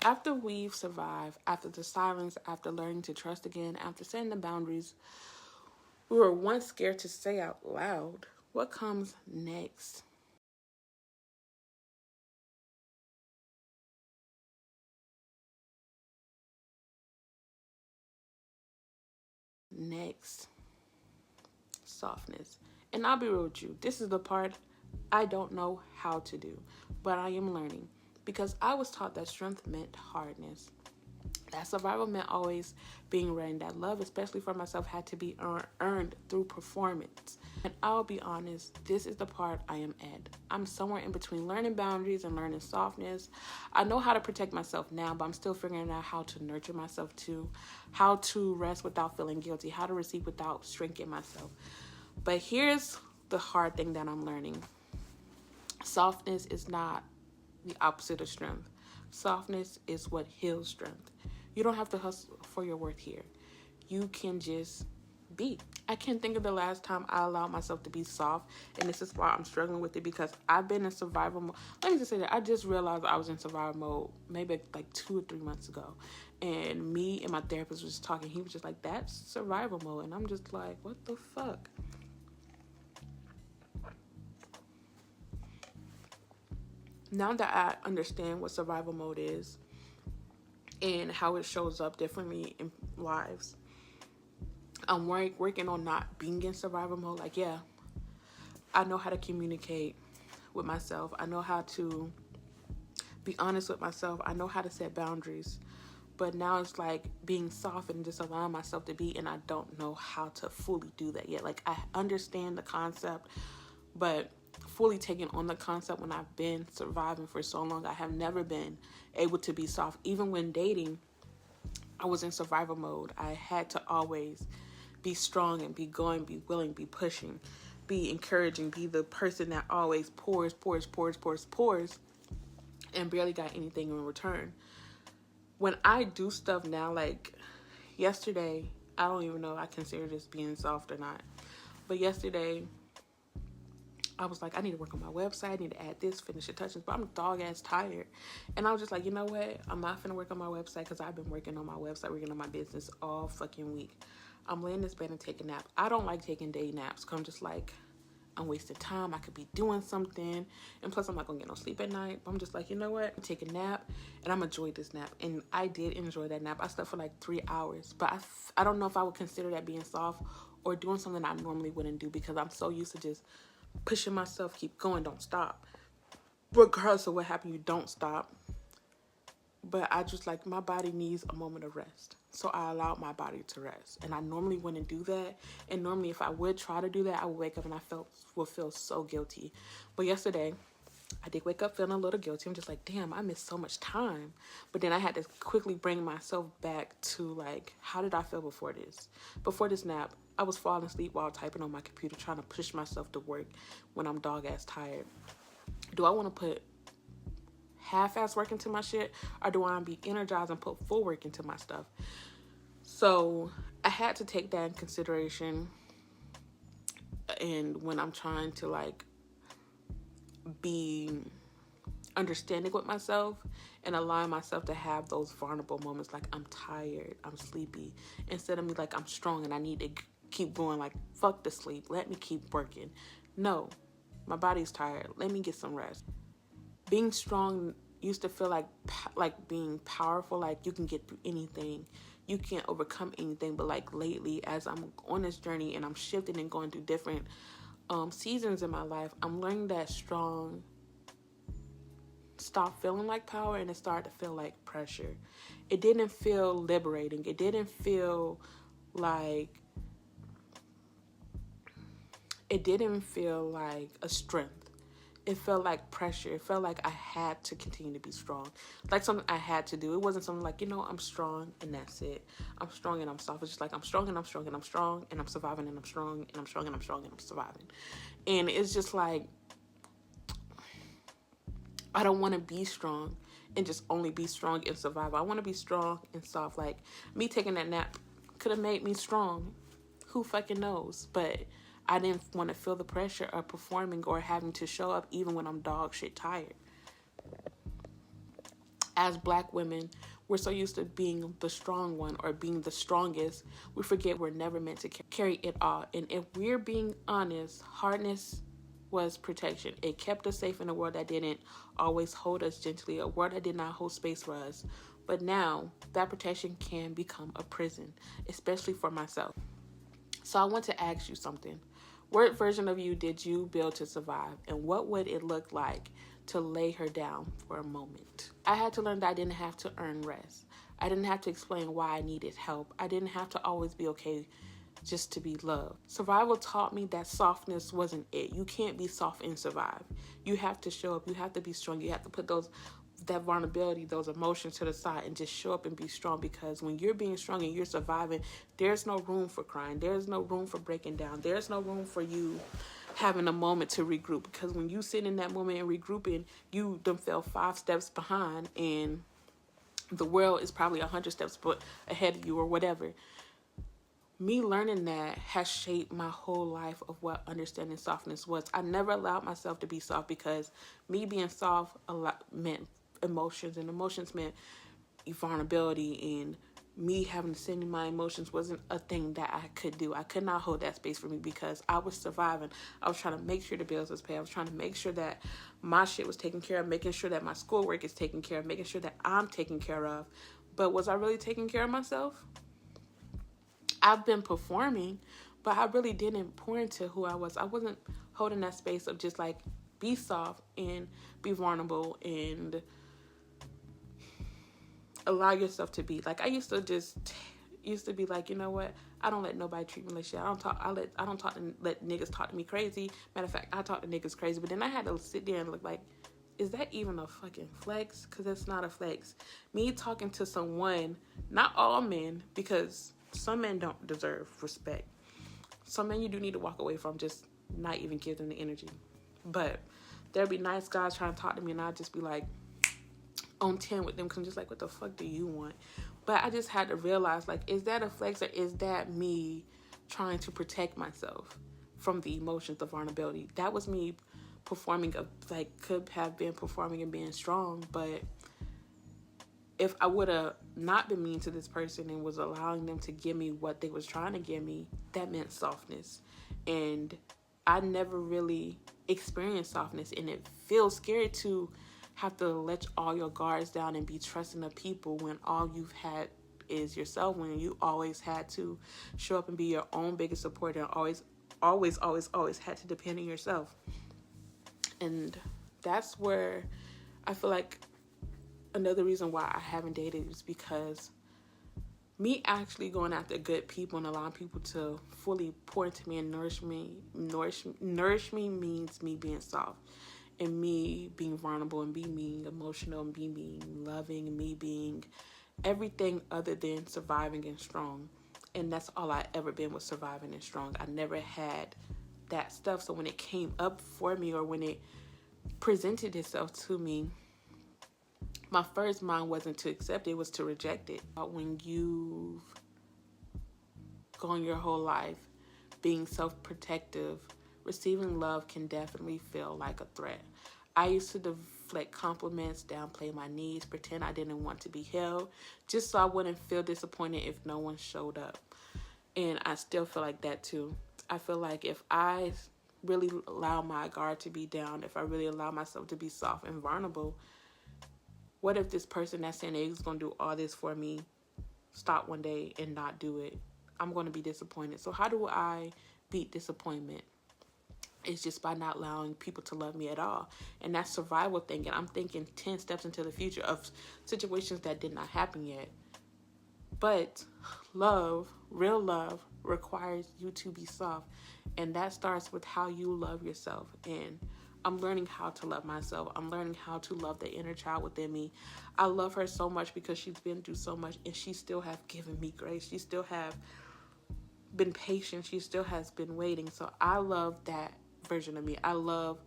After we've survived, after the silence, after learning to trust again, after setting the boundaries we were once scared to say out loud, what comes next? Next, softness. And I'll be real with you, this is the part I don't know how to do, but I am learning because I was taught that strength meant hardness. That survival meant always being ready. That love, especially for myself, had to be earned through performance. And I'll be honest, this is the part I am at. I'm somewhere in between learning boundaries and learning softness. I know how to protect myself now, but I'm still figuring out how to nurture myself too. How to rest without feeling guilty. How to receive without shrinking myself. But here's the hard thing that I'm learning. Softness is not the opposite of strength. Softness is what heals strength. You don't have to hustle for your worth here. You can just be. I can't think of the last time I allowed myself to be soft, and this is why I'm struggling with it, because I've been in survival mode. Let me just say that I just realized I was in survival mode maybe like 2 or 3 months ago, and me and my therapist was talking. He was just like, that's survival mode, and I'm just like, what the fuck? Now that I understand what survival mode is and how it shows up differently in lives, I'm working on not being in survival mode. Like, yeah, I know how to communicate with myself. I know how to be honest with myself. I know how to set boundaries. But now it's like being soft and just allowing myself to be, and I don't know how to fully do that yet. Like, I understand the concept, but fully taking on the concept when I've been surviving for so long, I have never been able to be soft. Even when dating, I was in survival mode. I had to always be strong and be going, be willing, be pushing, be encouraging, be the person that always pours, and barely got anything in return. When I do stuff now, like yesterday, I don't even know if I consider this being soft or not, but yesterday, I was like, I need to work on my website. I need to add this, finish the touches, but I'm dog ass tired. And I was just like, you know what? I'm not finna work on my website because I've been working on my website, working on my business all fucking week. I'm laying in this bed and taking a nap. I don't like taking day naps because I'm just like, I'm wasting time. I could be doing something. And plus, I'm not going to get no sleep at night. But I'm just like, you know what? Take a nap and I'm enjoy this nap. And I did enjoy that nap. I slept for like 3 hours. But I don't know if I would consider that being soft or doing something I normally wouldn't do because I'm so used to just pushing myself, keep going, don't stop. Regardless of what happened, you don't stop. But I just like, my body needs a moment of rest. So I allowed my body to rest. And I normally wouldn't do that. And normally if I would try to do that, I would wake up and would feel so guilty. But yesterday, I did wake up feeling a little guilty. I'm just like, damn, I missed so much time. But then I had to quickly bring myself back to like, how did I feel before this? Before this nap, I was falling asleep while typing on my computer, trying to push myself to work when I'm dog ass tired. Do I want to put half-ass work into my shit, or do I want to be energized and put full work into my stuff? So I had to take that in consideration, and when I'm trying to like be understanding with myself and allowing myself to have those vulnerable moments, like I'm tired, I'm sleepy, instead of me like I'm strong and I need to keep going, like fuck the sleep, let me keep working. No, my body's tired, let me get some rest. Being strong used to feel like being powerful, like you can get through anything, you can't overcome anything. But like lately, as I'm on this journey and I'm shifting and going through different seasons in my life, I'm learning that strong stopped feeling like power and it started to feel like pressure. It didn't feel liberating. It didn't feel like a strength. It felt like pressure. It felt like I had to continue to be strong. Like something I had to do. It wasn't something like, I'm strong and that's it. I'm strong and I'm soft. It's just like I'm strong and I'm strong and I'm strong and I'm surviving and I'm strong and I'm strong and I'm strong and I'm surviving. And it's just like, I don't want to be strong and just only be strong and survive. I want to be strong and soft. Like me taking that nap could have made me strong. Who fucking knows? But I didn't want to feel the pressure of performing or having to show up even when I'm dog shit tired. As Black women, we're so used to being the strong one or being the strongest, we forget we're never meant to carry it all. And if we're being honest, hardness was protection. It kept us safe in a world that didn't always hold us gently, a world that did not hold space for us. But now, that protection can become a prison, especially for myself. So I want to ask you something. What version of you did you build to survive? And what would it look like to lay her down for a moment? I had to learn that I didn't have to earn rest. I didn't have to explain why I needed help. I didn't have to always be okay just to be loved. Survival taught me that softness wasn't it. You can't be soft and survive. You have to show up. You have to be strong. You have to put that vulnerability, those emotions to the side and just show up and be strong, because when you're being strong and you're surviving, there's no room for crying. There's no room for breaking down. There's no room for you having a moment to regroup, because when you sit in that moment and regrouping, you done fell 5 steps behind and the world is probably 100 steps ahead of you or whatever. Me learning that has shaped my whole life of what understanding softness was. I never allowed myself to be soft, because me being soft meant emotions, and emotions meant vulnerability, and me having to sit in my emotions wasn't a thing that I could do. I could not hold that space for me, because I was surviving. I was trying to make sure the bills was paid. I was trying to make sure that my shit was taken care of, making sure that my schoolwork is taken care of, making sure that I'm taken care of. But was I really taking care of myself? I've been performing, but I really didn't pour into who I was. I wasn't holding that space of just like, be soft and be vulnerable and allow yourself to be. Like, I used to be like, you know what? I don't let nobody treat me like shit. I don't let niggas talk to me crazy. Matter of fact, I talk to niggas crazy. But then I had to sit there and look like, is that even a fucking flex? Because it's not a flex. Me talking to someone, not all men, because some men don't deserve respect. Some men you do need to walk away from, just not even give them the energy. But there'd be nice guys trying to talk to me, and I'd just be like on 10 with them, because I'm just like, what the fuck do you want? But I just had to realize, like, is that a flex, or is that me trying to protect myself from the emotions, the vulnerability? That was me performing, could have been performing and being strong. But if I would have not been mean to this person and was allowing them to give me what they was trying to give me, that meant softness. And I never really experienced softness, and it feels scary to have to let all your guards down and be trusting of people when all you've had is yourself, when you always had to show up and be your own biggest supporter, and always had to depend on yourself. And that's where I feel like another reason why I haven't dated is because me actually going after good people and allowing people to fully pour into me and nourish me means me being soft, and me being vulnerable, and me being emotional, and me being loving, and me being everything other than surviving and strong. And that's all I ever been, was surviving and strong. I never had that stuff. So when it came up for me, or when it presented itself to me, my first mind wasn't to accept it, it was to reject it. When you've gone your whole life being self-protective, receiving love can definitely feel like a threat. I used to deflect compliments, downplay my needs, pretend I didn't want to be held, just so I wouldn't feel disappointed if no one showed up. And I still feel like that too. I feel like if I really allow my guard to be down, if I really allow myself to be soft and vulnerable, what if this person that's saying they're going to do all this for me stop one day and not do it? I'm going to be disappointed. So how do I beat disappointment? It's just by not allowing people to love me at all. And that's survival thinking. I'm thinking 10 steps into the future of situations that did not happen yet. But love, real love, requires you to be soft. And that starts with how you love yourself. And I'm learning how to love myself. I'm learning how to love the inner child within me. I love her so much because she's been through so much, and she still have given me grace. She still have been patient. She still has been waiting. So I love that version of me. I love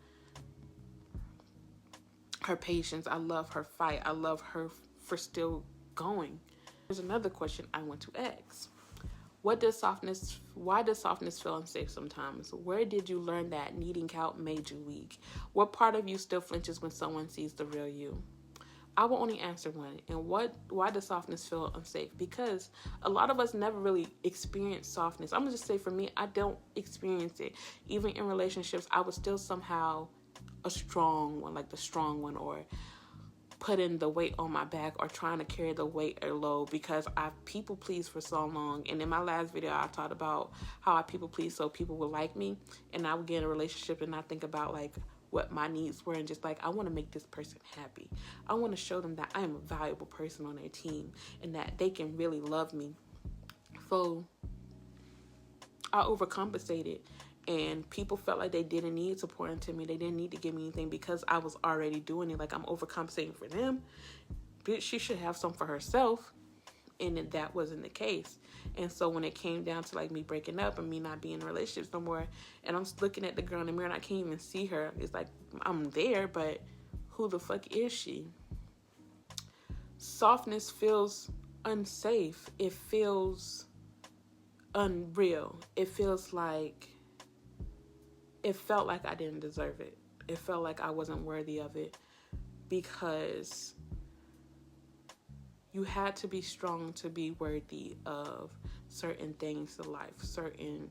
her patience. I love her fight. I love her for still going. There's another question I want to ask. Why does softness feel unsafe sometimes? Where did you learn that needing help made you weak? What part of you still flinches when someone sees the real you? I will only answer one. And why does softness feel unsafe? Because a lot of us never really experience softness. I'm gonna just say for me, I don't experience it. Even in relationships, I was still somehow a strong one, like the strong one, or putting the weight on my back, or trying to carry the weight or load, because I people pleased for so long. And in my last video, I talked about how I people please so people would like me, and I would get in a relationship and I think about like what my needs were, and just like, I want to make this person happy. I want to show them that I am a valuable person on their team and that they can really love me. So I overcompensated, and people felt like they didn't need to pour into me. They didn't need to give me anything because I was already doing it. Like, I'm overcompensating for them. Bitch, she should have some for herself. And that wasn't the case. And so when it came down to like me breaking up and me not being in relationships no more, and I'm looking at the girl in the mirror and I can't even see her. It's like, I'm there, but who the fuck is she? Softness feels unsafe. It feels unreal. It feels like, it felt like I didn't deserve it. It felt like I wasn't worthy of it, because you had to be strong to be worthy of certain things in life, certain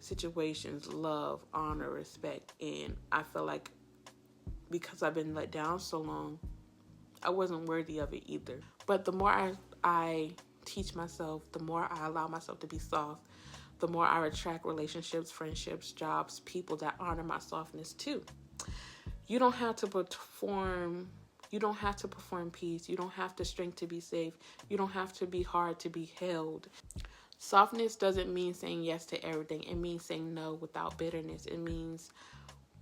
situations, love, honor, respect. And I feel like because I've been let down so long, I wasn't worthy of it either. But the more I teach myself, the more I allow myself to be soft, the more I attract relationships, friendships, jobs, people that honor my softness too. You don't have to perform peace. You don't have to strength to be safe. You don't have to be hard to be held. Softness doesn't mean saying yes to everything. It means saying no without bitterness. It means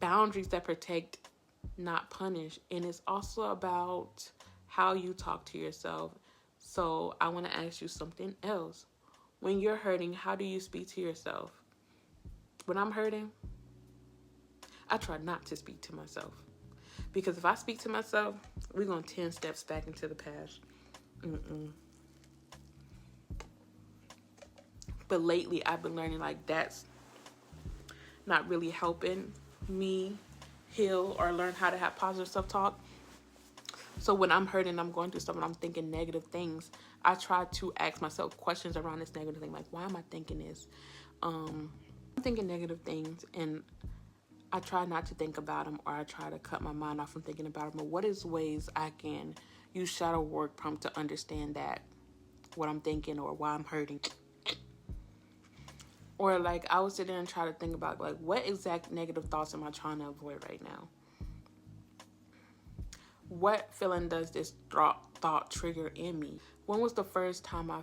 boundaries that protect, not punish. And it's also about how you talk to yourself. So I want to ask you something else. When you're hurting, how do you speak to yourself? When I'm hurting, I try not to speak to myself. Because if I speak to myself, we're going 10 steps back into the past. But lately, I've been learning like that's not really helping me heal or learn how to have positive self-talk. So when I'm hurting, I'm going through stuff and I'm thinking negative things, I try to ask myself questions around this negative thing. Like, why am I thinking this? I'm thinking negative things, and I try not to think about them, or I try to cut my mind off from thinking about them. But what is ways I can use shadow work prompt to understand that what I'm thinking or why I'm hurting? Or like, I would sit there and try to think about like, what exact negative thoughts am I trying to avoid right now? What feeling does this thought trigger in me? When was the first time I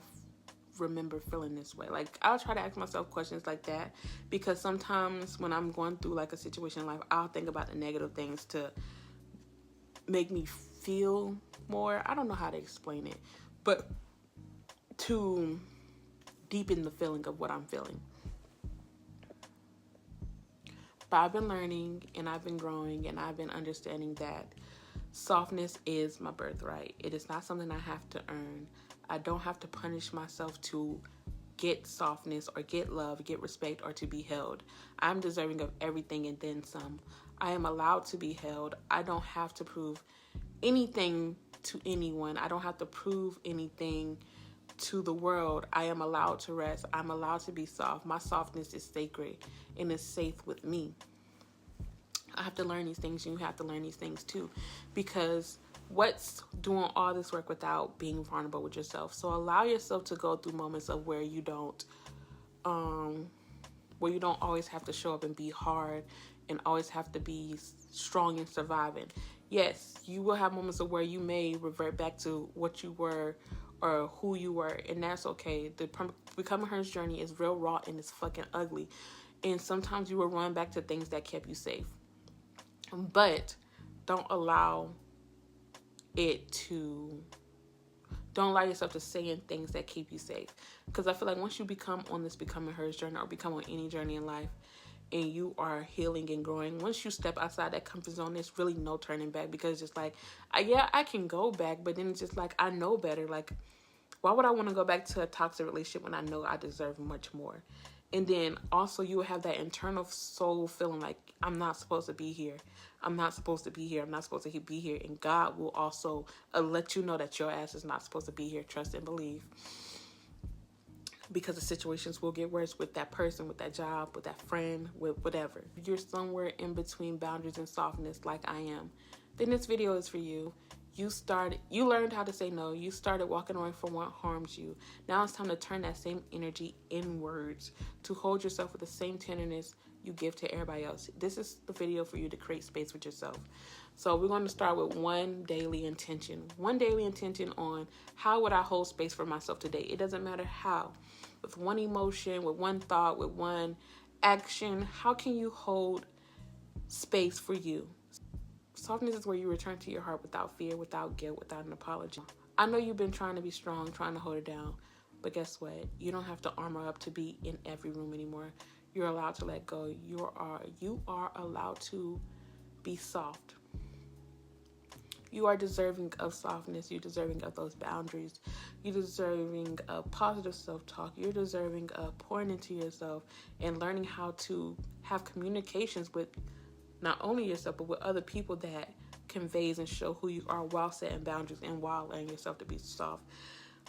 remember feeling this way? Like, I'll try to ask myself questions like that, because sometimes when I'm going through like a situation in life, I'll think about the negative things to make me feel more. I don't know how to explain it, but to deepen the feeling of what I'm feeling. But I've been learning, and I've been growing, and I've been understanding that softness is my birthright. It is not something I have to earn. I don't have to punish myself to get softness or get love, get respect, or to be held. I'm deserving of everything and then some. I am allowed to be held. I don't have to prove anything to anyone. I don't have to prove anything to the world. I am allowed to rest. I'm allowed to be soft. My softness is sacred and is safe with me. I have to learn these things, and you have to learn these things too, because what's doing all this work without being vulnerable with yourself? So allow yourself to go through moments of where you don't always have to show up and be hard and always have to be strong and surviving. Yes, you will have moments of where you may revert back to what you were or who you were, and that's okay. The becoming Herrss journey is real raw and it's fucking ugly, and sometimes you will run back to things that kept you safe. But don't allow yourself to say in things that keep you safe. Because I feel like once you become on this becoming Herrss journey, or become on any journey in life, and you are healing and growing, once you step outside that comfort zone, there's really no turning back. Because it's just like, I can go back, but then it's just like, I know better. Like, why would I want to go back to a toxic relationship when I know I deserve much more? And then also you will have that internal soul feeling like, I'm not supposed to be here. I'm not supposed to be here. I'm not supposed to be here. And God will also let you know that your ass is not supposed to be here. Trust and believe. Because the situations will get worse with that person, with that job, with that friend, with whatever. If you're somewhere in between boundaries and softness like I am, then this video is for you. You learned how to say no. You started walking away from what harms you. Now it's time to turn that same energy inwards, to hold yourself with the same tenderness you give to everybody else. This is the video for you to create space with yourself. So we're going to start with one daily intention. One daily intention on how would I hold space for myself today? It doesn't matter how. With one emotion, with one thought, with one action, how can you hold space for you? Softness is where you return to your heart without fear, without guilt, without an apology. I know you've been trying to be strong, trying to hold it down, but guess what? You don't have to armor up to be in every room anymore. You're allowed to let go. You are allowed to be soft. You are deserving of softness. You're deserving of those boundaries. You're deserving of positive self-talk. You're deserving of pouring into yourself and learning how to have communications with not only yourself, but with other people that conveys and show who you are while setting boundaries and while allowing yourself to be soft.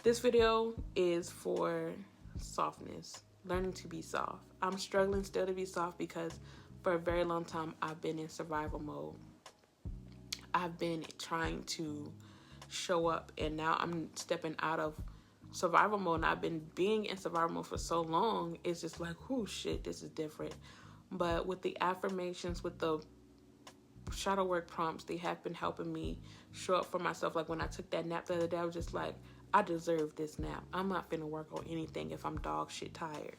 This video is for softness, learning to be soft. I'm struggling still to be soft because for a very long time, I've been in survival mode. I've been trying to show up, and now I'm stepping out of survival mode. And I've been being in survival mode for so long, it's just like, oh shit, this is different. But with the affirmations, with the shadow work prompts, they have been helping me show up for myself. Like when I took that nap the other day, I was just like, I deserve this nap. I'm not finna work on anything if I'm dog shit tired.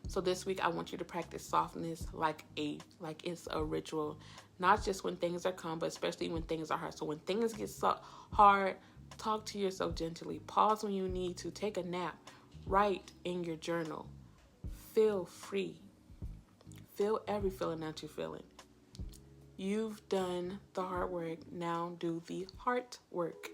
So this week, I want you to practice softness like it's a ritual. Not just when things are calm, but especially when things are hard. So when things get hard, talk to yourself gently. Pause when you need to. Take a nap. Write in your journal. Feel free. Feel every feeling that you're feeling. You've done the hard work. Now do the heart work.